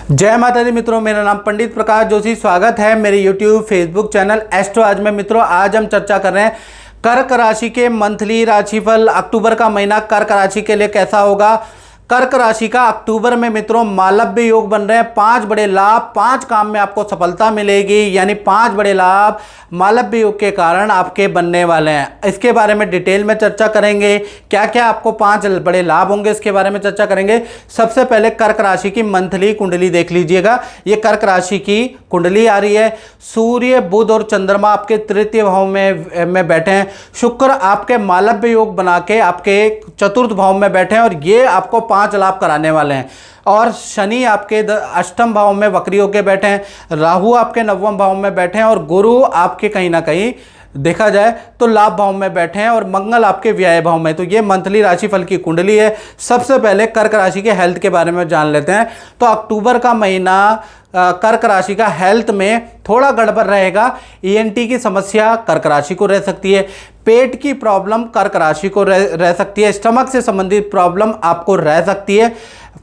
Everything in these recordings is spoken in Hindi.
जय माता दी मित्रों, मेरा नाम पंडित प्रकाश जोशी। स्वागत है मेरे YouTube फेसबुक चैनल एस्ट्रो आज में। मित्रों, आज हम चर्चा कर रहे हैं कर्क राशि के मंथली राशिफल। अक्टूबर का महीना कर्क राशि के लिए कैसा होगा। कर्क राशि का अक्टूबर में मित्रों मालव्य योग बन रहे हैं। 5 बड़े लाभ, 5 काम में आपको सफलता मिलेगी, यानी 5 बड़े लाभ मालव्य योग के कारण आपके बनने वाले हैं। इसके बारे में डिटेल में चर्चा करेंगे। क्या क्या आपको 5 बड़े लाभ होंगे, इसके बारे में चर्चा करेंगे। सबसे पहले कर्क राशि की मंथली कुंडली देख लीजिएगा। ये कर्क राशि की कुंडली आ रही है। सूर्य, बुध और चंद्रमा आपके तृतीय भाव में बैठे हैं। शुक्र आपके मालव्य योग बना के आपके चतुर्थ भाव में बैठे हैं और ये आपको 5 लाभ कराने वाले हैं। और शनि आपके अष्टम भाव में वक्री होकर बैठे हैं। राहु आपके नवम भाव में बैठे हैं और गुरु आपके कहीं ना कहीं देखा जाए तो लाभ भाव में बैठे हैं और मंगल आपके व्यय भाव में। तो ये मंथली राशिफल की कुंडली है। सबसे पहले कर्क राशि के हेल्थ के बारे में जान लेते हैं। तो अक्टूबर का महीना कर्क राशि का हेल्थ में थोड़ा गड़बड़ रहेगा। ईएनटी की समस्या कर्क राशि को रह सकती है। पेट की प्रॉब्लम कर्क राशि को रह सकती है। स्टमक से संबंधित प्रॉब्लम आपको रह सकती है।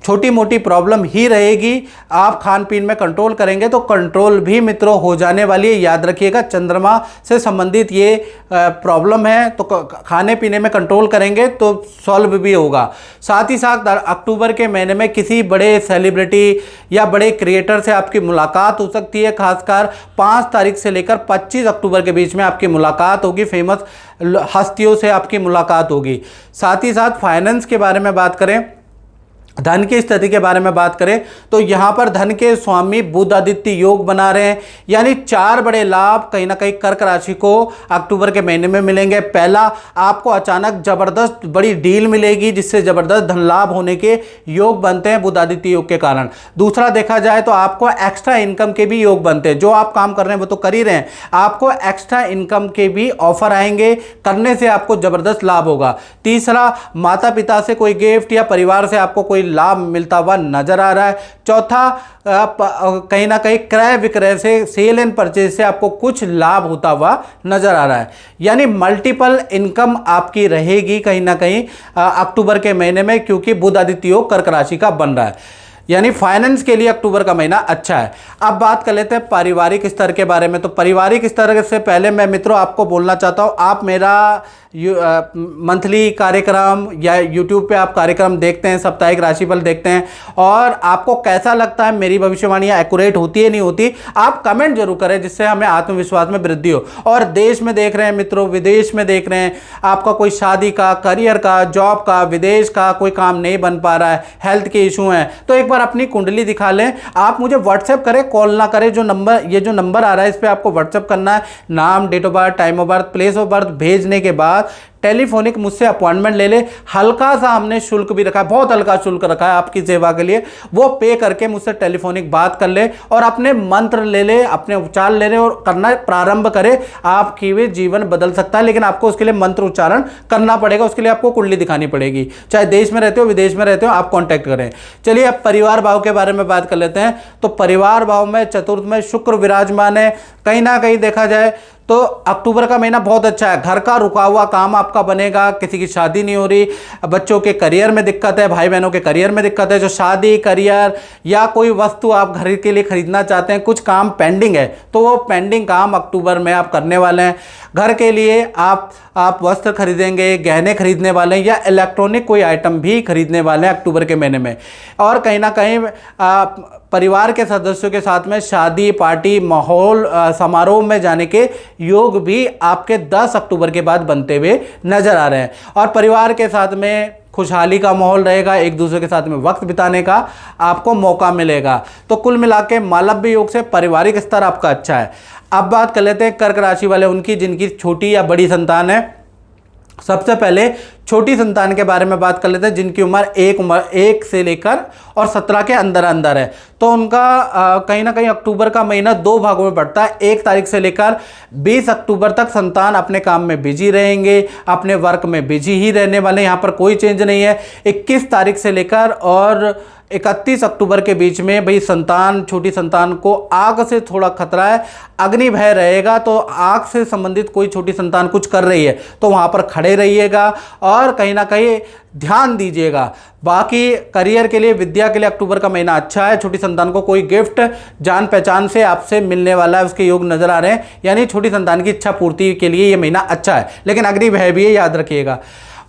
छोटी मोटी प्रॉब्लम ही रहेगी। आप खान पीन में कंट्रोल करेंगे तो कंट्रोल भी मित्रों हो जाने वाली है। याद रखिएगा, चंद्रमा से संबंधित ये प्रॉब्लम है, तो खाने पीने में कंट्रोल करेंगे तो सॉल्व भी होगा। साथ ही साथ अक्टूबर के महीने में किसी बड़े सेलिब्रिटी या बड़े क्रिएटर से आपकी मुलाकात हो सकती है। खासकर 5 तारीख से लेकर 25 अक्टूबर के बीच में आपकी मुलाकात होगी। फेमस हस्तियों से आपकी मुलाकात होगी। साथ ही साथ फाइनेंस के बारे में बात करें, धन की स्थिति के बारे में बात करें तो यहां पर धन के स्वामी बुध आदित्य योग बना रहे हैं। यानी 4 बड़े लाभ कहीं ना कहीं कर्क राशि को अक्टूबर के महीने में मिलेंगे। पहला, आपको अचानक जबरदस्त बड़ी डील मिलेगी जिससे जबरदस्त धन लाभ होने के योग बनते हैं बुध आदित्य योग के कारण। दूसरा, देखा जाए तो आपको एक्स्ट्रा इनकम के भी योग बनते हैं। जो आप काम कर रहे हैं वो तो कर ही रहे हैं, आपको एक्स्ट्रा इनकम के भी ऑफर आएंगे, करने से आपको जबरदस्त लाभ होगा। तीसरा, माता पिता से कोई गिफ्ट या परिवार से आपको कोई लाभ मिलता हुआ नजर आ रहा है। चौथा, कहीं ना कहीं क्रय विक्रय से, सेल एंड परचेज से आपको कुछ लाभ होता हुआ नजर आ रहा है। यानी मल्टीपल इनकम आपकी रहेगी कहीं ना कहीं अक्टूबर के महीने में, क्योंकि बुध आदित्य योग कर्क राशि का बन रहा है। यानी फाइनेंस के लिए अक्टूबर का महीना अच्छा है। अब बात कर लेते हैं पारिवारिक स्तर के बारे में। तो पारिवारिक स्तर से पहले मैं मित्रों आपको बोलना चाहता हूं, आप मेरा मंथली कार्यक्रम या यूट्यूब पे आप कार्यक्रम देखते हैं, साप्ताहिक राशिफल देखते हैं, और आपको कैसा लगता है, मेरी भविष्यवाणियां एक्यूरेट होती है नहीं होती, आप कमेंट जरूर करें, जिससे हमें आत्मविश्वास में वृद्धि हो। और देश में देख रहे हैं मित्रों, विदेश में देख रहे हैं, आपका कोई शादी का, करियर का, जॉब का, विदेश का कोई काम नहीं बन पा रहा है, हेल्थ के इशू हैं, तो एक बार अपनी कुंडली दिखा लें। आप मुझे व्हाट्सएप करें, कॉल ना करें। ये जो नंबर आ रहा है इस पर आपको व्हाट्सएप करना है। नाम, date of birth, time of birth, place of birth भेजने के बाद टेलीफोनिक मुझसे अपॉइंटमेंट ले ले। हल्का सा हमने शुल्क भी रखा है, बहुत हल्का शुल्क रखा है आपकी सेवा के लिए। वो पे करके मुझसे टेलीफोनिक बात कर ले और अपने मंत्र ले ले, अपने उपचार ले ले और करना प्रारंभ करे। आपकी भी जीवन बदल सकता है, लेकिन आपको उसके लिए मंत्र उच्चारण करना पड़ेगा। उसके लिए आपको कुंडली दिखानी पड़ेगी। चाहे देश में रहते हो, विदेश में रहते हो, आप कॉन्टैक्ट करें। चलिए अब परिवार भाव के बारे में बात कर लेते हैं। तो परिवार भाव में चतुर्थ में शुक्र विराजमान है। कहीं ना कहीं देखा जाए तो अक्टूबर का महीना बहुत अच्छा है। घर का रुका हुआ काम आपका बनेगा। किसी की शादी नहीं हो रही, बच्चों के करियर में दिक्कत है, भाई बहनों के करियर में दिक्कत है। जो शादी, करियर या कोई वस्तु आप घर के लिए खरीदना चाहते हैं, कुछ काम पेंडिंग है, तो वो पेंडिंग काम अक्टूबर में आप करने वाले हैं। घर के लिए आप वस्त्र खरीदेंगे, गहने खरीदने वाले हैं, या इलेक्ट्रॉनिक कोई आइटम भी खरीदने वाले हैं अक्टूबर के महीने में। और कहीं ना कहीं परिवार के सदस्यों के साथ में शादी, पार्टी, माहौल, समारोह में जाने के योग भी आपके 10 अक्टूबर के बाद बनते हुए नजर आ रहे हैं। और परिवार के साथ में खुशहाली का माहौल रहेगा, एक दूसरे के साथ में वक्त बिताने का आपको मौका मिलेगा। तो कुल मिला के मालव्य योग से पारिवारिक स्तर आपका अच्छा है। अब बात कर लेते हैं कर्क राशि वाले उनकी, जिनकी छोटी या बड़ी संतान है। सबसे पहले छोटी संतान के बारे में बात कर लेते हैं, जिनकी उम्र 1 से लेकर और 17 के अंदर अंदर है। तो उनका कहीं ना कहीं अक्टूबर का महीना 2 भागों में बढ़ता है। 1 तारीख से लेकर 20 अक्टूबर तक संतान अपने काम में बिजी रहेंगे, अपने वर्क में बिजी ही रहने वाले, यहाँ पर कोई चेंज नहीं है। 21 तारीख से लेकर और 31 अक्टूबर के बीच में भाई छोटी संतान को आग से थोड़ा खतरा है, अग्नि भय रहेगा। तो आग से संबंधित कोई छोटी संतान कुछ कर रही है तो वहां पर खड़े रहिएगा और कहीं ना कहीं ध्यान दीजिएगा। बाकी करियर के लिए, विद्या के लिए अक्टूबर का महीना अच्छा है। छोटी संतान को कोई गिफ्ट जान पहचान से आपसे मिलने वाला है, उसके योग नजर आ रहे हैं, यानी छोटी संतान की इच्छा पूर्ति के लिए ये महीना अच्छा है। लेकिन अग्नि भय भी है, याद रखिएगा।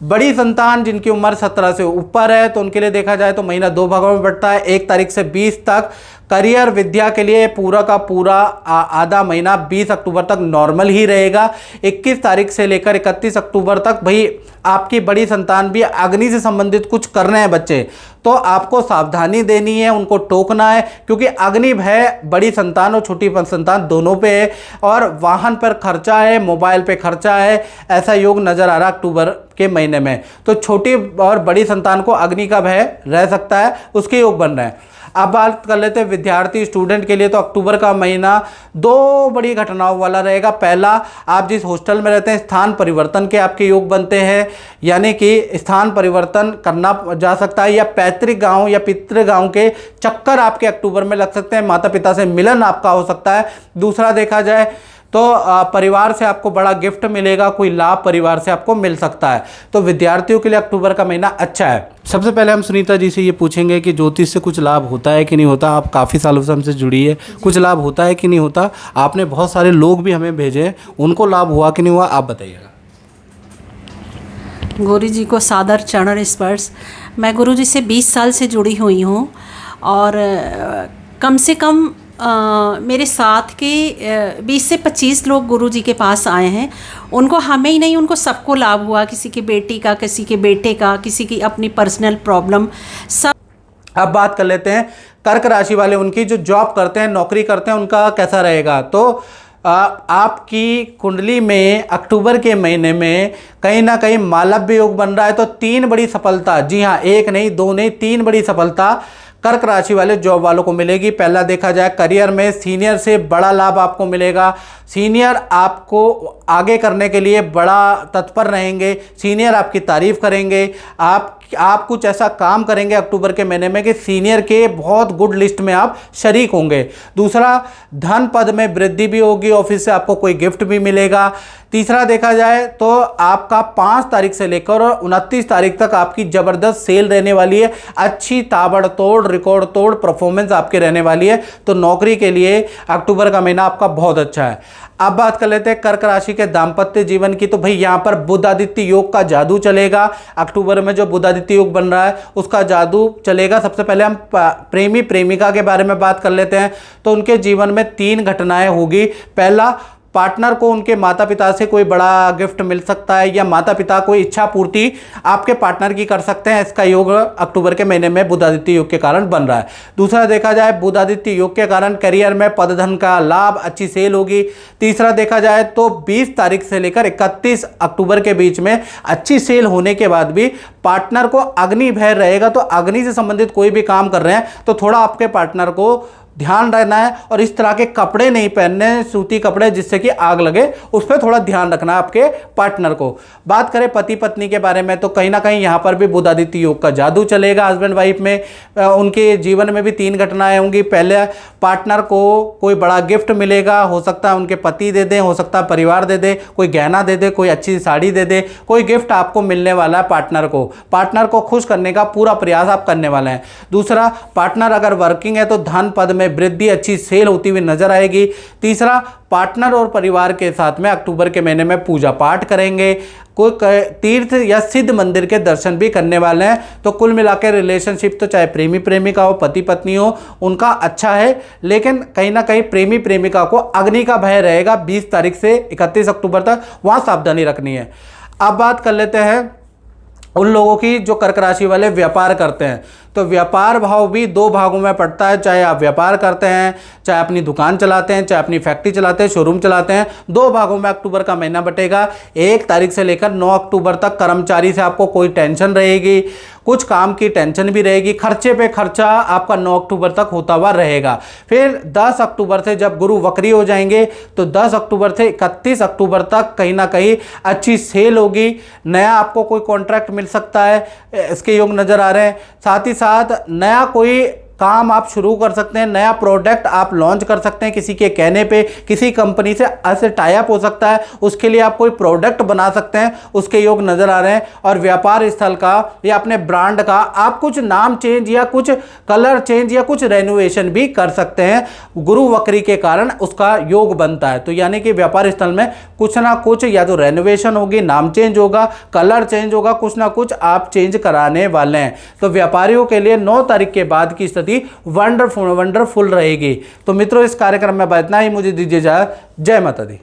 बड़ी संतान जिनकी उम्र 17 से ऊपर है तो उनके लिए देखा जाए तो महीना 2 भागों में बढ़ता है। 1 तारीख से 20 तक करियर विद्या के लिए पूरा का पूरा आधा महीना 20 अक्टूबर तक नॉर्मल ही रहेगा। 21 तारीख से लेकर 31 अक्टूबर तक भाई आपकी बड़ी संतान भी अग्नि से संबंधित कुछ कर रहे हैं बच्चे, तो आपको सावधानी देनी है, उनको टोकना है, क्योंकि अग्नि भय बड़ी संतान और छोटी संतान दोनों पे है। और वाहन पर खर्चा है, मोबाइल पे खर्चा है, ऐसा योग नजर आ रहा है अक्टूबर के महीने में। तो छोटी और बड़ी संतान को अग्नि का भय रह सकता है, उसके योग बन रहे हैं। अब बात कर लेते हैं विद्यार्थी स्टूडेंट के लिए, तो अक्टूबर का महीना 2 बड़ी घटनाओं वाला रहेगा। पहला, आप जिस हॉस्टल में रहते हैं स्थान परिवर्तन के आपके योग बनते हैं, यानी कि स्थान परिवर्तन करना जा सकता है, या पैतृक गांव या पितृ गांव के चक्कर आपके अक्टूबर में लग सकते हैं, माता पिता से मिलन आपका हो सकता है। दूसरा देखा जाए तो परिवार से आपको बड़ा गिफ्ट मिलेगा, कोई लाभ परिवार से आपको मिल सकता है। तो विद्यार्थियों के लिए अक्टूबर का महीना अच्छा है। सबसे पहले हम सुनीता जी से ये पूछेंगे कि ज्योतिष से कुछ लाभ होता है कि नहीं होता। आप काफ़ी सालों से हमसे जुड़ी है, कुछ लाभ होता है कि नहीं होता। आपने बहुत सारे लोग भी हमें भेजे, उनको लाभ हुआ कि नहीं हुआ, आप बताइएगा। गुरु जी को सादर चरण स्पर्श। मैं गुरु जी से 20 साल से जुड़ी हुई हूँ और कम से कम मेरे साथ के 20 से 25 लोग गुरु जी के पास आए हैं। उनको, हमें ही नहीं, उनको सबको लाभ हुआ, किसी की बेटी का, किसी के बेटे का, किसी की अपनी पर्सनल प्रॉब्लम, सब। अब बात कर लेते हैं कर्क राशि वाले, उनकी जो जॉब करते हैं, नौकरी करते हैं, उनका कैसा रहेगा। तो आपकी कुंडली में अक्टूबर के महीने में कहीं ना कहीं मालव्य योग बन रहा है। तो 3 बड़ी सफलता, जी हाँ, 1 नहीं 2 नहीं 3 बड़ी सफलता कर्क राशि वाले जॉब वालों को मिलेगी। पहला देखा जाए करियर में सीनियर से बड़ा लाभ आपको मिलेगा। सीनियर आपको आगे करने के लिए बड़ा तत्पर रहेंगे, सीनियर आपकी तारीफ करेंगे। आप कुछ ऐसा काम करेंगे अक्टूबर के महीने में कि सीनियर के बहुत गुड लिस्ट में आप शरीक होंगे। दूसरा, धन पद में वृद्धि भी होगी, ऑफिस से आपको कोई गिफ्ट भी मिलेगा। तीसरा देखा जाए तो आपका 5 तारीख से लेकर 29 तारीख तक आपकी ज़बरदस्त सेल रहने वाली है। अच्छी ताबड़तोड़ रिकॉर्ड तोड़ परफॉर्मेंस आपके रहने वाली है। तो नौकरी के लिए अक्टूबर का महीना आपका बहुत अच्छा है। अब बात कर लेते हैं कर्क राशि के दाम्पत्य जीवन की। तो भाई यहाँ पर बुध आदित्य योग का जादू चलेगा। अक्टूबर में जो बुध आदित्य योग बन रहा है उसका जादू चलेगा। सबसे पहले हम प्रेमी प्रेमिका के बारे में बात कर लेते हैं। तो उनके जीवन में 3 घटनाएं होगी। पहला, पार्टनर को उनके माता पिता से कोई बड़ा गिफ्ट मिल सकता है, या माता पिता कोई इच्छा पूर्ति आपके पार्टनर की कर सकते हैं। इसका योग अक्टूबर के महीने में बुध आदित्य योग के कारण बन रहा है। दूसरा देखा जाए बुध आदित्य योग के कारण करियर में पद धन का लाभ, अच्छी सेल होगी। तीसरा देखा जाए तो 20 तारीख से लेकर 31 अक्टूबर के बीच में अच्छी सेल होने के बाद भी पार्टनर को अग्नि भय रहेगा। तो अग्नि से संबंधित कोई भी काम कर रहे हैं तो थोड़ा आपके पार्टनर को ध्यान रहना है, और इस तरह के कपड़े नहीं पहनने, सूती कपड़े जिससे कि आग लगे, उस पर थोड़ा ध्यान रखना है आपके पार्टनर को। बात करें पति पत्नी के बारे में तो कहीं ना कहीं यहाँ पर भी बुध आदित्य योग का जादू चलेगा। हस्बैंड वाइफ में उनके जीवन में भी 3 घटनाएं होंगी। पहले, पार्टनर को कोई बड़ा गिफ्ट मिलेगा, हो सकता है उनके पति दे दें, हो सकता है परिवार दे दे, कोई गहना दे दे, कोई अच्छी साड़ी दे दे, कोई गिफ्ट आपको मिलने वाला है पार्टनर को। पार्टनर को खुश करने का पूरा प्रयास आप करने वाले हैं। दूसरा, पार्टनर अगर वर्किंग है तो धन पद में वृद्धि, अच्छी सेल होती हुई नजर आएगी। तीसरा, पार्टनर और परिवार के साथ में अक्टूबर के महीने में पूजा पाठ करेंगे, कोई तीर्थ या सिद्ध मंदिर के दर्शन भी करने वाले हैं। तो कुल मिलाकर रिलेशनशिप तो चाहे प्रेमी प्रेमिका हो, पति पत्नी हो, उनका अच्छा है। लेकिन कहीं ना कहीं प्रेमी प्रेमिका को अग्नि का भय रहेगा 20 तारीख से 31 अक्टूबर तक, वहां सावधानी रखनी है। अब बात कर लेते हैं उन लोगों की जो कर्क राशि वाले व्यापार करते हैं। तो व्यापार भाव भी 2 भागों में पड़ता है। चाहे आप व्यापार करते हैं, चाहे अपनी दुकान चलाते हैं, चाहे अपनी फैक्ट्री चलाते हैं, शोरूम चलाते हैं, 2 भागों में अक्टूबर का महीना बटेगा। 1 तारीख से लेकर 9 अक्टूबर तक कर्मचारी से आपको कोई टेंशन रहेगी, कुछ काम की टेंशन भी रहेगी। खर्चे पे खर्चा आपका 9 अक्टूबर तक होता हुआ रहेगा। फिर 10 अक्टूबर से जब गुरु वक्री हो जाएंगे तो 10 अक्टूबर से 31 अक्टूबर तक कहीं ना कहीं अच्छी सेल होगी। नया आपको कोई कॉन्ट्रैक्ट मिल सकता है, इसके योग नज़र आ रहे हैं। साथ ही साथ नया कोई काम आप शुरू कर सकते हैं, नया प्रोडक्ट आप लॉन्च कर सकते हैं किसी के कहने पे, किसी कंपनी से ऐसे टाई अप हो सकता है, उसके लिए आप कोई प्रोडक्ट बना सकते हैं, उसके योग नजर आ रहे हैं। और व्यापार स्थल का या अपने ब्रांड का आप कुछ नाम चेंज या कुछ कलर चेंज या कुछ रेनोवेशन भी कर सकते हैं, गुरु वक्री के कारण उसका योग बनता है। तो यानी कि व्यापार स्थल में कुछ ना कुछ या तो रेनोवेशन होगी, नाम चेंज होगा, कलर चेंज होगा, कुछ ना कुछ आप चेंज कराने वाले हैं। तो व्यापारियों के लिए 9 तारीख के बाद की स्थिति वंडरफुल रहेगी। तो मित्रों, इस कार्यक्रम में इतना ही, मुझे दीजिए इजाजत। जय माता दी।